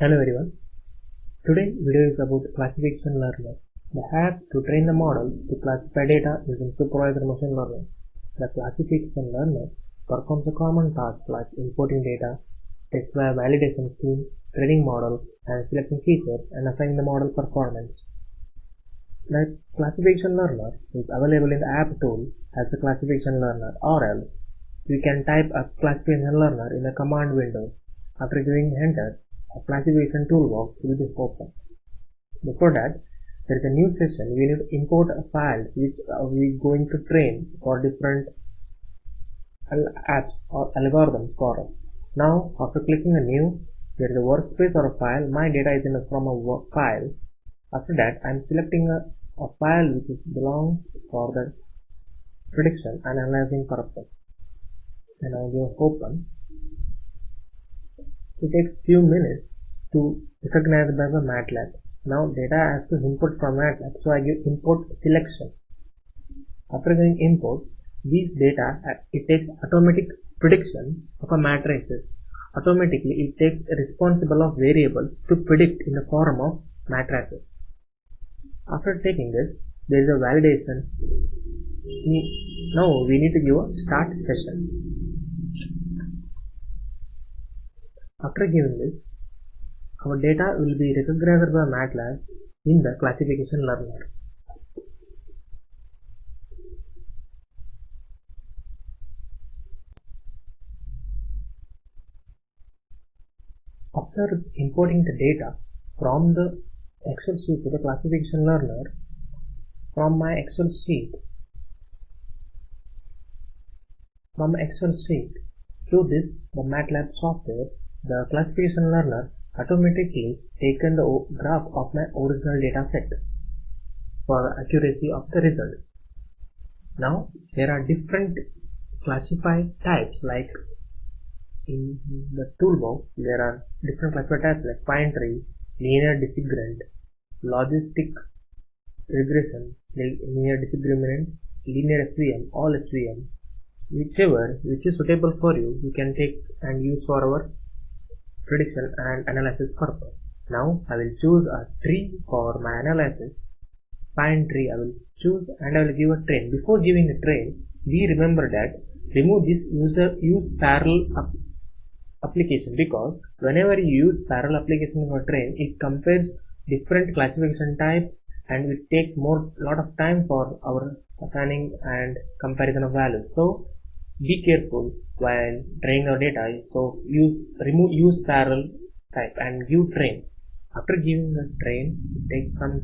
Hello everyone. Today's video is about classification learner. The app to train the model to classify data using supervised machine learning. The classification learner performs a common task like importing data, test by a validation scheme, training model, and selecting features and assigning the model performance. The classification learner is available in the app tool as a classification learner, or else you can type a classification learner in the command window. After giving enter, a classification toolbox will be opened. Before that, there is a new session. We need to import a file which we are going to train for different apps or algorithms for us. Now, after clicking a new, there is a workspace or a file. My data is from a file. After that, I am selecting a file which belongs for the prediction and analyzing purpose. And I will give open. It takes few minutes to recognize by the MATLAB. Now data has to import from MATLAB, so I give import selection. After giving import, these data it takes automatic prediction of a matrices. Automatically it takes responsible of variables to predict in the form of matrices. After taking this, there is a validation. Now we need to give a start session. After giving this, our data will be recognized by MATLAB in the classification learner. After importing the data from the Excel sheet to the classification learner, from my Excel sheet to this the MATLAB software, the classification learner automatically taken the graph of my original data set for accuracy of the results. Now there are different classified types, like in the toolbox there are different classified types like pine tree, linear discriminant, logistic regression, linear discriminant, linear SVM, all SVM. Which is suitable for you, you can take and use for our prediction and analysis purpose. Now I will choose a tree for my analysis. Pine tree I will choose and I will give a train. Before giving a train, we remember that remove this use parallel application, because whenever you use parallel application for train, it compares different classification types and it takes lot of time for our assigning and comparison of values. So be careful while training our data. So use parallel type and give train. After giving the train, take some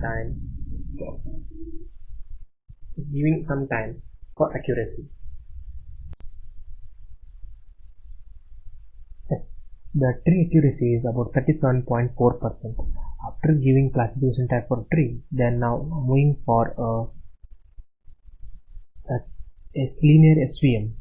time for accuracy. Yes, the tree accuracy is about 37.4%. After giving classification type for tree, then now moving for a linear SVM.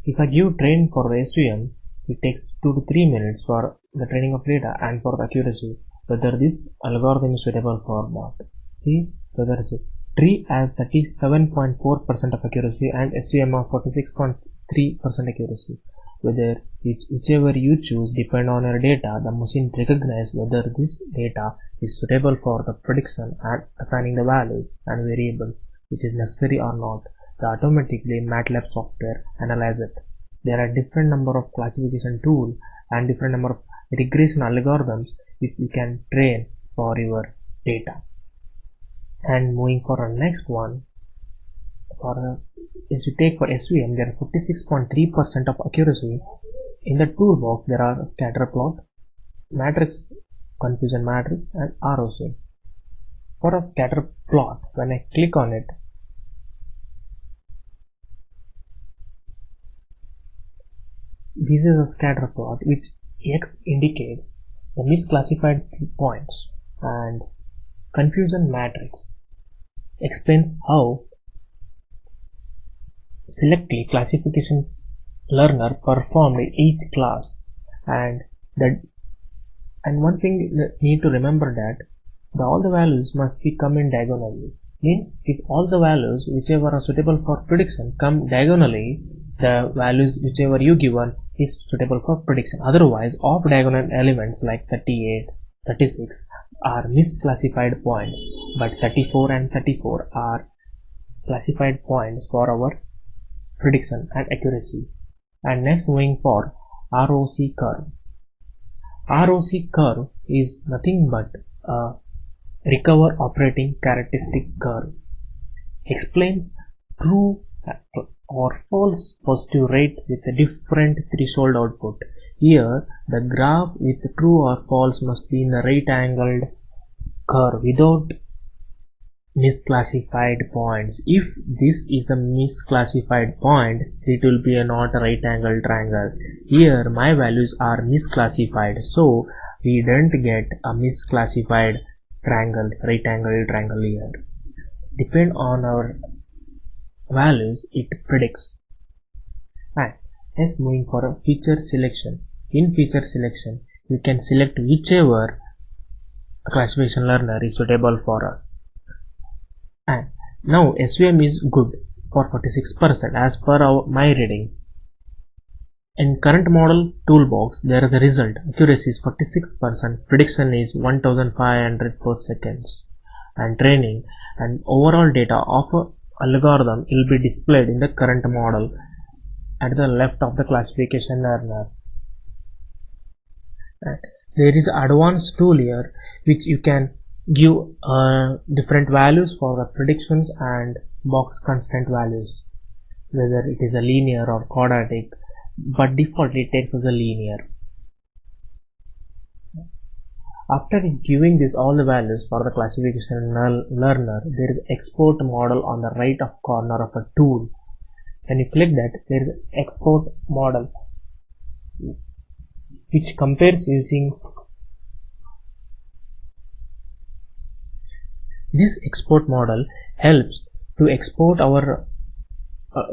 If I give train for the SVM, it takes 2 to 3 minutes for the training of data and for the accuracy, whether this algorithm is suitable for not. See whether it's tree has 37.4% of accuracy and SVM of 46.3% accuracy. Whichever you choose depend on your data, the machine recognizes whether this data is suitable for the prediction and assigning the values and variables which is necessary or not. The automatically MATLAB software analyze it. There are different number of classification tools and different number of regression algorithms which you can train for your data. And moving for our next one, is you take for SVM, there are 56.3% of accuracy. In the toolbox there are scatter plot, matrix, confusion matrix, and ROC. For a scatter plot, when I click on it, this is a scatter plot which X indicates the misclassified points, and confusion matrix explains how selectly classification learner performed in each class. And one thing you need to remember that all the values must be come in diagonally. Means if all the values whichever are suitable for prediction come diagonally, the values whichever you given is suitable for prediction. Otherwise, off diagonal elements like 38, 36 are misclassified points, but 34 and 34 are classified points for our prediction and accuracy. And next, moving for ROC curve. ROC curve is nothing but a recover operating characteristic curve. Explains true or false positive rate with a different threshold output. Here, the graph with true or false must be in a right angled curve without misclassified points. If this is a misclassified point, it will be not a right angled triangle. Here my values are misclassified, so we don't get a misclassified triangle, right angled triangle here. Depend on our values, it predicts. And next, moving for a feature selection. In feature selection, you can select whichever classification learner is suitable for us. And now SVM is good for 46% as per my readings. In current model toolbox, there is a result. Accuracy is 46%, prediction is 1500 per seconds, and training and overall data of a algorithm will be displayed in the current model at the left of the classification learner. And there is advanced tool here which you can give different values for the predictions and box constant values, whether it is a linear or quadratic, but default it takes as a linear. After giving this all the values for the classification learner, there is export model on the right of corner of a tool. When you click that, there is export model which compares using this. Export model helps to export our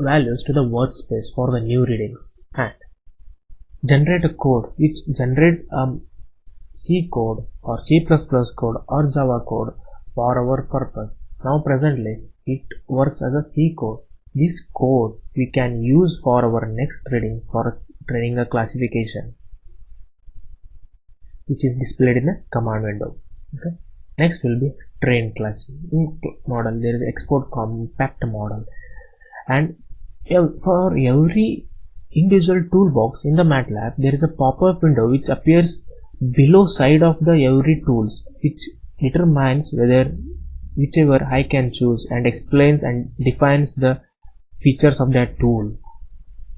values to the workspace for the new readings, and generate a code which generates a C code or C++ code or Java code for our purpose. Now presently it works as a C code. This code we can use for our next readings for training a classification, which is displayed in the command window. Okay. Next will be train class model. There is export compact model, and for every individual toolbox in the MATLAB there is a pop-up window which appears below side of the every tools, which determines whether whichever I can choose and explains and defines the features of that tool.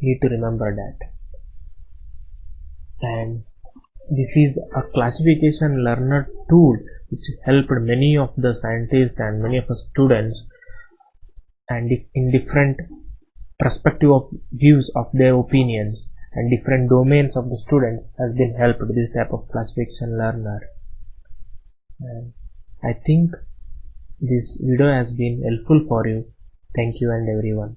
Need to remember that. And this is a classification learner tool which helped many of the scientists and many of the students, and in different perspective of views of their opinions and different domains of the students has been helped with this type of classification learner. And I think this video has been helpful for you. Thank you and everyone.